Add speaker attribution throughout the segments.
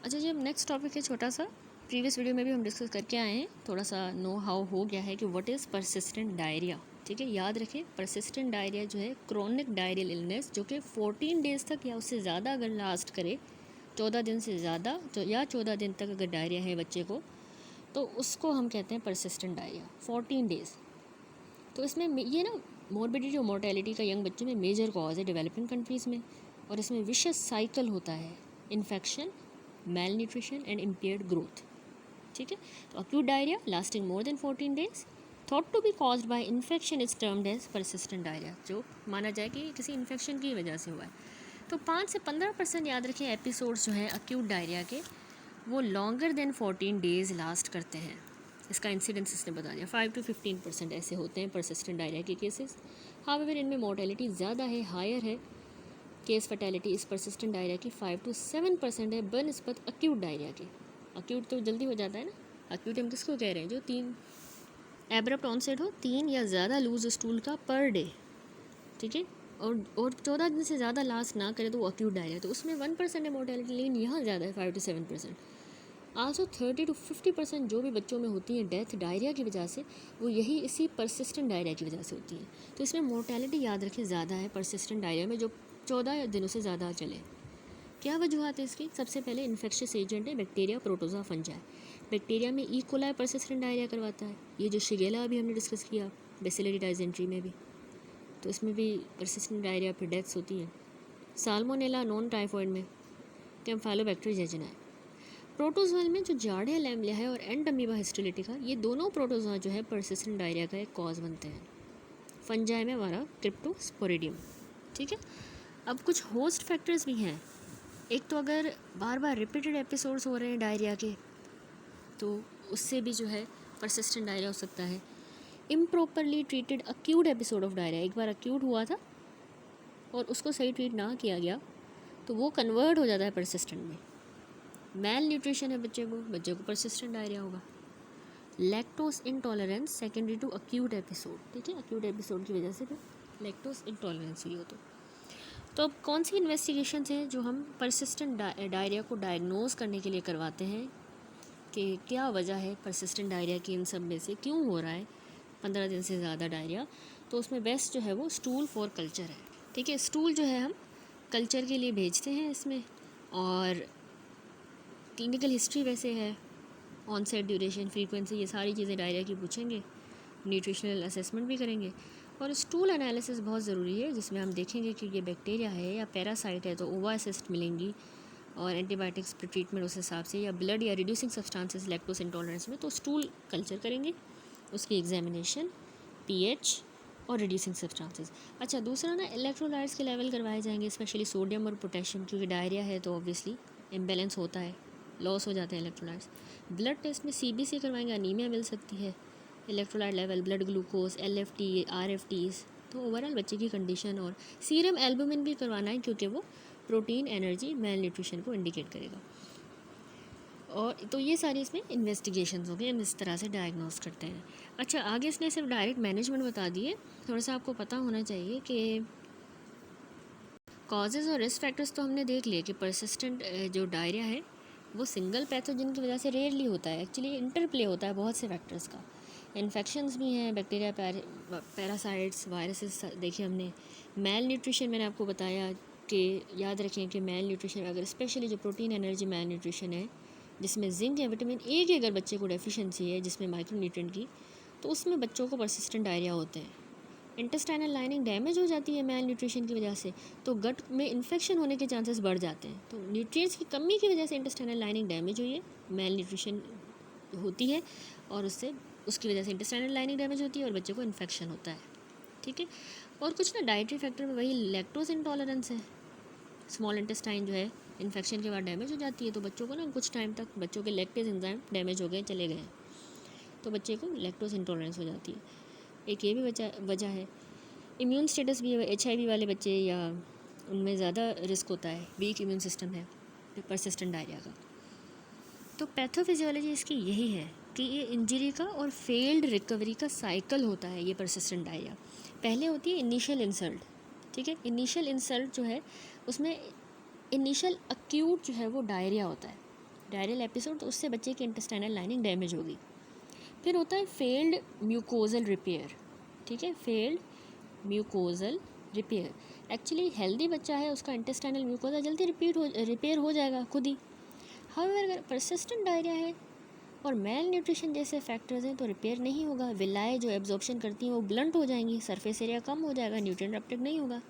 Speaker 1: अच्छा जी, अब next topic है छोटा सा। प्रीवियस वीडियो में भी हम डिस्कस करके आए हैं, थोड़ा सा नो हाउ हो गया है कि व्हाट इज़ परसिस्टेंट डायरिया। ठीक है, याद रखें परसिस्टेंट डायरिया जो है क्रोनिक डायरियल इलनेस जो कि 14 डेज़ तक या उससे ज़्यादा अगर लास्ट करे, 14 दिन से ज़्यादा या 14 दिन तक अगर डायरिया है बच्चे को, तो उसको हम कहते हैं परसिस्टेंट डायरिया 14 डेज़। तो इसमें ये ना मोर्बिडिटी और मोर्टेलिटी का यंग बच्चों में मेजर कॉज है डेवलपिंग कंट्रीज़ में, और इसमें विशेष साइकिल होता है infection, malnutrition and impaired growth. ठीक है, तो acute diarrhoea lasting more than 14 days thought to be caused by infection is termed as persistent diarrhoea, जो माना जाए कि किसी इन्फेक्शन की वजह से हुआ है। तो 5 से 15% याद रखें एपिसोड्स जो हैं अक्यूट डायरिया के, वो लॉन्गर देन 14 डेज लास्ट करते हैं। इसका इंसिडेंस इसने बता दिया 5 to 15% ऐसे होते हैं परसिस्टेंट डायरिया के केसेस। हाउएवर इनमें मोर्टेलिटी ज़्यादा है, हायर है। केस फर्टेलिटी इस परसिस्टेंट डायरिया की 5 to 7% है बनस्पत अक्यूट डायरिया के। अक्यूट तो जल्दी हो जाता है ना, अक्यूट हम किसको कह रहे हैं, जो 3 एब्रप्ट ऑनसेट हो, 3 या ज़्यादा लूज स्टूल का पर डे। ठीक है, और 14 दिन से ज़्यादा लास्ट ना करे तो वो अक्यूट डायरिया, तो उसमें 1% है मोर्टेलिटी, लेकिन यहाँ ज़्यादा है 5 to 7%। आल्सो 30 to 50% जो भी बच्चों में होती है डेथ डायरिया की वजह से, वो यही इसी परसिस्टेंट डायरिया की वजह से होती है। तो इसमें मोर्टेलिटी याद रखें ज़्यादा है परसिस्टेंट डायरिया में, जो 14 दिनों से ज़्यादा चले। क्या वजूहत है इसकी? सबसे पहले इन्फेक्शियस एजेंट है बैक्टीरिया, प्रोटोजोआ, फंजाई। बैक्टीरिया में ई कोलाई परसिस्टेंट डायरिया करवाता है, ये जो शिगेला अभी हमने डिस्कस किया बेसिलरी डाइजेंट्री में भी, तो इसमें भी परसिस्टेंट डायरिया फिर डेथ्स होती हैं। साल्मोनेला नॉन टाइफॉइड में, कैम्फाइलोबैक्टर जेजुनाई। प्रोटोजोअल में जो जार्डिया लैम्ब्लिया है और एंडमीबा हिस्टोलिटिका, ये दोनों प्रोटोजोआ जो है परसिस्टेंट डायरिया का एक कॉज बनते हैं। फंजाई में हमारा क्रिप्टोस्पोरिडियम। ठीक है, अब कुछ होस्ट फैक्टर्स भी हैं। एक तो अगर बार बार रिपीटेड एपिसोड्स हो रहे हैं डायरिया के, तो उससे भी जो है परसिस्टेंट डायरिया हो सकता है। Improperly treated acute episode of diarrhoea, एक बार अक्यूट हुआ था और उसको सही ट्रीट ना किया गया तो वो कन्वर्ट हो जाता है परसिस्टेंट में। मेल न्यूट्रिशन है बच्चे को परसिस्टेंट डायरिया होगा। Lactose intolerance secondary to acute episode. ठीक है, अक्यूट एपिसोड की वजह से फिर लैक्टोज इंटॉलरेंस हुई हो तो अब कौन सी इन्वेस्टिगेशन हैं जो हम परसिस्टेंट डायरिया को डायग्नोज करने के लिए करवाते हैं कि क्या वजह है परसिस्टेंट डायरिया की, इन सब में से क्यों हो रहा है 15 दिन से ज़्यादा डायरिया। तो उसमें बेस्ट जो है वो स्टूल फॉर कल्चर है। ठीक है, स्टूल जो है हम कल्चर के लिए भेजते हैं इसमें, और क्लिनिकल हिस्ट्री वैसे है, ऑनसेट, ड्यूरेशन, फ्रीक्वेंसी, ये सारी चीज़ें डायरिया की पूछेंगे। न्यूट्रिशनल असेसमेंट भी करेंगे, और स्टूल एनालिसिस बहुत ज़रूरी है, जिसमें हम देखेंगे कि ये बैक्टीरिया है या पैरासाइट है, तो ओवा असिस्ट मिलेंगी और एंटीबायोटिक्स ट्रीटमेंट उस हिसाब से, या ब्लड या रिड्यूसिंग सब्सटेंसेस लैक्टोज इंटॉलरेंस में, तो स्टूल कल्चर करेंगे, उसकी एग्जामिनेशन, पीएच और रिड्यूसिंग सब्सटेंसेस। अच्छा, दूसरा ना इलेक्ट्रोलाइट्स के लेवल करवाए जाएंगे, स्पेशली सोडियम और पोटेशियम, क्योंकि डायरिया है तो ऑब्वियसली इम्बेलेंस होता है, लॉस हो जाते हैं इलेक्ट्रोलाइट्स। ब्लड टेस्ट में सीबीसी करवाएंगे, अनीमिया मिल सकती है, electrolyte level, blood glucose, LFT, RFTs, तो ओवरऑल बच्चे की कंडीशन। और सीरम एल्बुमिन भी करवाना है, क्योंकि वो प्रोटीन, एनर्जी, मेल न्यूट्रिशन को इंडिकेट करेगा। और तो ये सारी इसमें इन्वेस्टिगेशंस हो गई, हम इस तरह से डायग्नोस करते हैं। अच्छा, आगे इसने सिर्फ डायरेक्ट मैनेजमेंट बता दिए, थोड़ा सा आपको पता होना चाहिए कि कॉजेज़ और रिस्क फैक्टर्स तो हमने देख लिए कि परसिस्टेंट जो डायरिया है वो सिंगल पैथोजन की वजह से रेयरली होता है, एक्चुअली इंटरप्ले होता है बहुत से फैक्टर्स का। इन्फेक्शंस भी हैं, बैक्टीरिया, पैरासाइट्स, वायरसेस देखे हमने। मेल न्यूट्रिशन मैंने आपको बताया कि याद रखें कि मेल न्यूट्रिशन अगर स्पेशली जो प्रोटीन, एनर्जी, मेल न्यूट्रिशन है, जिसमें जिंक या विटामिन ए की अगर बच्चे को डेफिशिएंसी है, जिसमें माइक्रोन्यूट्रिएंट की, तो उसमें बच्चों को परसिस्टेंट डायरिया होते हैं। इंटेस्टाइनल लाइनिंग डैमेज हो जाती है मेल न्यूट्रिशन की वजह से, तो गट में इन्फेक्शन होने के चांसेस बढ़ जाते हैं। तो न्यूट्रिएंट्स की कमी की वजह से इंटेस्टाइनल लाइनिंग डैमेज हुई है, मेल न्यूट्रिशन होती है, और उसकी वजह से इंटेस्टाइनल लाइनिंग डैमेज होती है और बच्चे को इन्फेक्शन होता है। ठीक है, और कुछ ना डाइटरी फैक्टर में वही लैक्टोज इंटॉलरेंस है, स्मॉल इंटेस्टाइन जो है इन्फेक्शन के बाद डैमेज हो जाती है, तो बच्चों को ना कुछ टाइम तक बच्चों के लैक्टेज एंजाइम डैमेज हो गए, चले गए, तो बच्चे को लैक्टोज इंटॉलरेंस हो जाती है। एक ये भी वजह है। इम्यून स्टेटस भी है, HIV वाले बच्चे या उनमें ज़्यादा रिस्क होता है, वीक इम्यून सिस्टम है परसिस्टेंट डायरिया का। तो पैथोफिजियोलॉजी इसकी यही है कि ये इंजरी का और फेल्ड रिकवरी का साइकिल होता है ये परसिस्टेंट डायरिया। पहले होती है इनिशियल इंसल्ट। ठीक है, इनिशियल इंसल्ट जो है उसमें इनिशियल अक्यूट जो है वो डायरिया होता है, डायरियल एपिसोड, तो उससे बच्चे की इंटेस्टाइनल लाइनिंग डैमेज होगी। फिर होता है फेल्ड म्यूकोजल रिपेयर, ठीक है, failed mucosal repair. Actually healthy बच्चा है, उसका इंटेस्टाइनल म्यूकोजा जल्दी रिपेयर हो जाएगा खुद ही। हाउएवर अगर परसिस्टेंट डायरिया है और मेल न्यूट्रिशन जैसे फैक्टर्स हैं तो रिपेयर नहीं होगा। विलाय जो एब्जॉर्प्शन करती हैं वो ब्लंट हो जाएंगी, सरफेस एरिया कम हो जाएगा, न्यूट्रिएंट अपटेक नहीं होगा,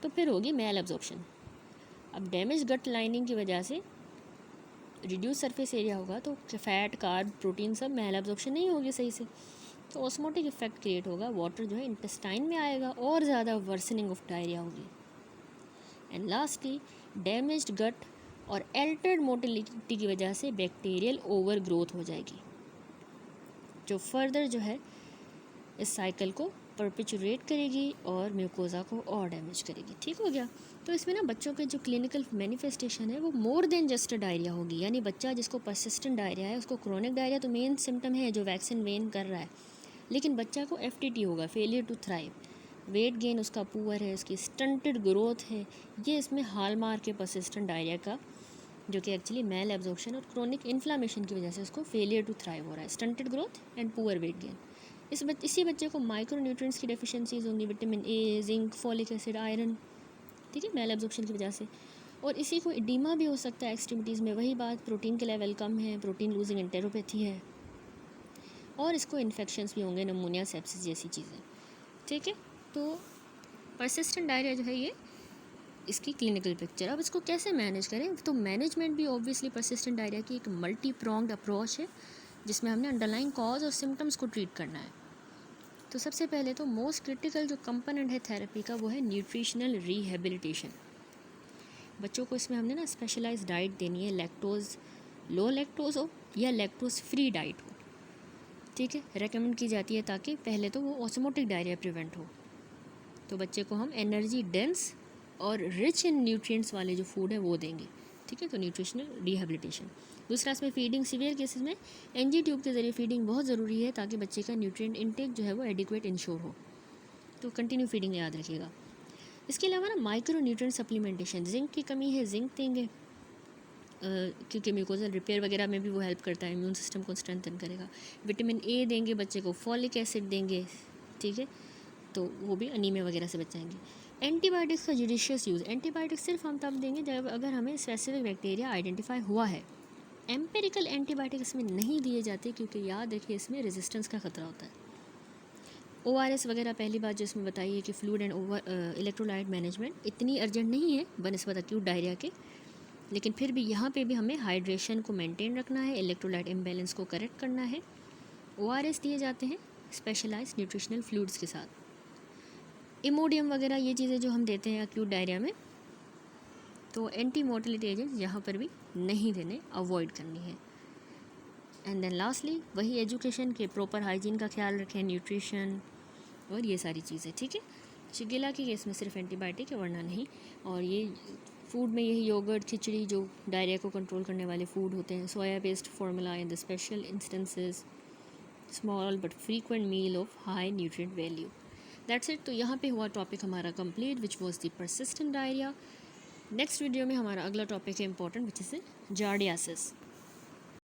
Speaker 1: तो फिर होगी मेल एब्जॉर्प्शन। अब डैमेज गट लाइनिंग की वजह से रिड्यूस सरफेस एरिया होगा तो फैट, कार्ब, प्रोटीन सब मेल एब्जॉर्प्शन नहीं होगी सही से, तो ऑस्मोटिक इफेक्ट क्रिएट होगा, वाटर जो है इंटेस्टाइन में आएगा और ज़्यादा वर्सनिंग ऑफ डायरिया होगी। एंड लास्टली डैमेज्ड गट और एल्टर्ड मोटिलिटी की वजह से बैक्टीरियल ओवर ग्रोथ हो जाएगी, जो फर्दर जो है इस साइकिल को परपिचुएट करेगी और म्यूकोजा को और डैमेज करेगी। ठीक हो गया। तो इसमें ना बच्चों के जो क्लिनिकल मैनिफेस्टेशन है वो मोर देन जस्ट डायरिया होगी, यानी बच्चा जिसको परसिस्टेंट डायरिया है उसको क्रोनिक डायरिया तो मेन सिम्टम है जो वैक्सीन वेन कर रहा है, लेकिन बच्चा को FTT होगा, failure to thrive, weight gain उसका पुअर है, उसकी स्टंटेड ग्रोथ है, ये इसमें हॉलमार्क है परसिस्टेंट डायरिया का, जो कि एक्चुअली मेल एब्जॉर्प्शन और क्रोनिक इन्फ्लामेशन की वजह से उसको फेलियर टू थ्राइव हो रहा है, stunted growth and poor weight gain. इसी बच्चे को माइक्रो न्यूट्रिएंट्स की डेफिशिएंसीज होंगी, vitamin A, zinc, folic acid, iron, ठीक है, मेल एब्जॉर्प्शन की वजह से। और इसी को एडिमा भी हो सकता है एक्सट्रीमिटीज़ में, वही बात, प्रोटीन के लेवल कम है, प्रोटीन लूजिंग एंटेरोपैथी है, और इसको इन्फेक्शंस भी होंगे, नमूनिया, सेप्सिस जैसी चीज़ें। ठीक है, तो परसिस्टेंट डायरिया जो है ये इसकी क्लिनिकल पिक्चर। अब इसको कैसे मैनेज करें, तो मैनेजमेंट भी ऑब्वियसली परसिस्टेंट डायरिया की एक मल्टी प्रोंग्ड अप्रोच है, जिसमें हमने अंडरलाइंग कॉज और सिम्टम्स को ट्रीट करना है। तो सबसे पहले तो मोस्ट क्रिटिकल जो कंपोनेंट है थेरेपी का वो है न्यूट्रिशनल रिहेबिलिटेशन। बच्चों को इसमें हमने ना स्पेशलाइज्ड डाइट देनी है, लैक्टोज, लो लैक्टोज हो या लैक्टोज फ्री डाइट हो, ठीक है, रेकमेंड की जाती है, ताकि पहले तो वो ऑस्मोटिक डायरिया प्रिवेंट हो। तो बच्चे को हम एनर्जी डेंस और रिच इन न्यूट्रिएंट्स वाले जो फूड है वो देंगे, ठीक है, तो न्यूट्रिशनल रिहेबिलिटेशन। दूसरा इसमें फीडिंग, सीवियर केसेस में NG ट्यूब के ज़रिए फीडिंग बहुत ज़रूरी है, ताकि बच्चे का न्यूट्रिएंट इनटेक जो है वो एडिक्वेट इंश्योर हो, तो कंटिन्यू फीडिंग याद रखिएगा। इसके अलावा ना माइक्रो न्यूट्रिएंट सप्लीमेंटेशन, जिंक की कमी है, जिंक देंगे, क्योंकि म्यूकोजल रिपेयर वगैरह में भी वो हेल्प करता है, इम्यून सिस्टम को स्ट्रेंथन करेगा। विटामिन A देंगे बच्चे को, फॉलिक एसिड देंगे, ठीक है, तो वो भी अनीमिया वगैरह से बचाएंगे। एंटीबायोटिक्स का जुडिशियस यूज़, एंटीबायोटिक्स सिर्फ हम तब देंगे जब अगर हमें स्पेसिफिक बैक्टीरिया आइडेंटिफाई हुआ है। एम्पेरिकल एंटीबायोटिक इसमें नहीं दिए जाते, क्योंकि याद रखिए इसमें रेजिस्टेंस का खतरा होता है। ORS वगैरह पहली बात जो इसमें बताइए कि फ्लूइड एंड इलेक्ट्रोलाइट मैनेजमेंट इतनी अर्जेंट नहीं है बनस्पत एक्यूट डायरिया के, लेकिन फिर भी यहाँ पे भी हमें हाइड्रेशन को मेंटेन रखना है, इलेक्ट्रोलाइट इम्बैलेंस को करेक्ट करना है। ORS दिए जाते हैं स्पेशलाइज्ड न्यूट्रिशनल फ्लूइड्स के साथ। इमोडियम वगैरह ये चीज़ें जो हम देते हैं एक्यूट डायरिया में, तो एंटी मोटिलिटी एजेंट्स यहाँ पर भी नहीं देने, अवॉइड करनी है। एंड देन लास्टली वही एजुकेशन के प्रॉपर हाइजीन का ख्याल रखें, न्यूट्रिशन और ये सारी चीज़ें, ठीक है। शिगेला के केस में सिर्फ एंटीबायोटिक है, वरना नहीं। और ये फूड में यही योगर्ट, खिचड़ी जो डायरिया को कंट्रोल करने वाले फूड होते हैं, soya based formula in the special instances, small but frequent meal of high nutrient value. That's it. तो यहाँ पे हुआ टॉपिक हमारा complete, which was the persistent diarrhoea. Next video में हमारा अगला टॉपिक है इंपॉर्टेंट, विच इज़ जार्डियासिस।